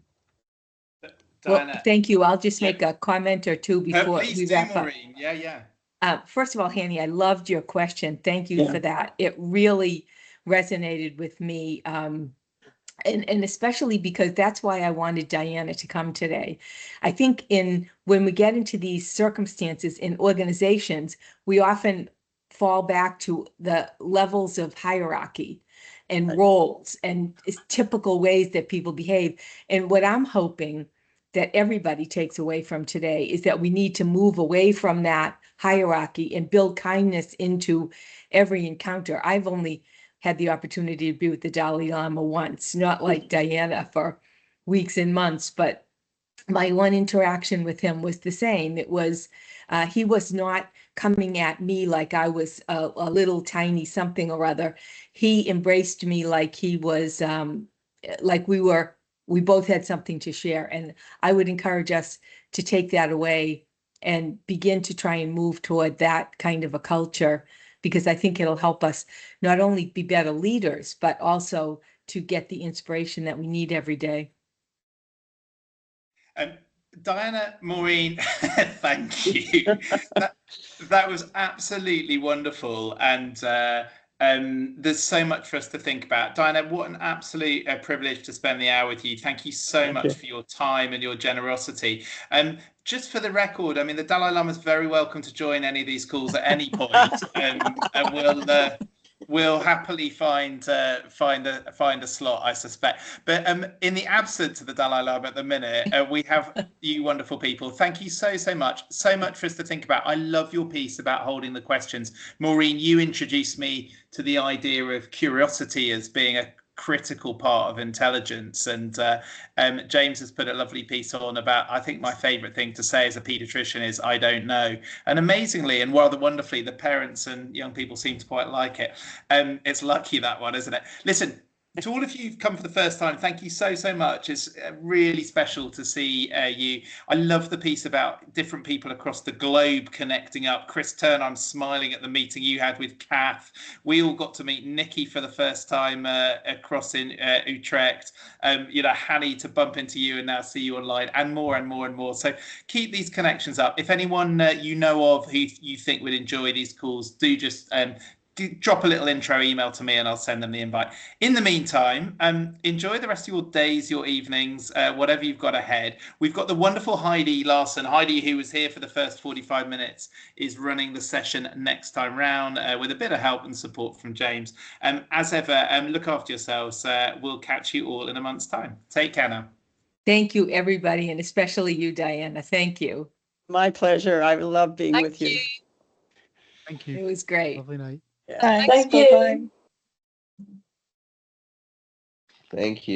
Well, thank you. I'll just make a comment or two before we wrap up. Yeah. First of all, Hanny, I loved your question. Thank you for that. It really resonated with me. And especially because that's why I wanted Diana to come today. I think when we get into these circumstances in organizations, we often fall back to the levels of hierarchy and roles and typical ways that people behave. And what I'm hoping that everybody takes away from today is that we need to move away from that hierarchy and build kindness into every encounter. I've only had the opportunity to be with the Dalai Lama once, not like Diana for weeks and months, but my one interaction with him was the same. It was, he was not coming at me like I was a little tiny something or other. He embraced me like he was, like we both had something to share. And I would encourage us to take that away and begin to try and move toward that kind of a culture, because I think it'll help us not only be better leaders, but also to get the inspiration that we need every day. Diana, Maureen, thank you. That was absolutely wonderful. And there's so much for us to think about. Diana, what an absolute privilege to spend the hour with you. Thank you so much for your time and your generosity. Just for the record, I mean, the Dalai Lama is very welcome to join any of these calls at any point, and we'll happily find a slot, I suspect. But in the absence of the Dalai Lama at the minute, we have you wonderful people. Thank you so much for us to think about. I love your piece about holding the questions. Maureen, you introduced me to the idea of curiosity as being critical part of intelligence. And James has put a lovely piece on about, I think my favorite thing to say as a pediatrician is, I don't know. And amazingly and rather wonderfully, the parents and young people seem to quite like it. It's lucky, that one, isn't it? Listen, to all of you who've come for the first time, thank you so much. It's really special to see you. I love the piece about different people across the globe connecting up. Chris Turner, I'm smiling at the meeting you had with Kath. We all got to meet Nikki for the first time across in Utrecht. Hanny, to bump into you and now see you online, and more and more and more. So keep these connections up. If anyone you know of who you think would enjoy these calls, do just drop a little intro email to me and I'll send them the invite. In the meantime, enjoy the rest of your days, your evenings, whatever you've got ahead. We've got the wonderful Heidi Larson. Heidi, who was here for the first 45 minutes, is running the session next time round with a bit of help and support from James. As ever, look after yourselves. We'll catch you all in a month's time. Take care now. Thank you, everybody, and especially you, Diana. Thank you. My pleasure. I love being with you. Thank you. It was great. Lovely night. Yeah. Thanks. Thank you. Bye-bye. Thank you.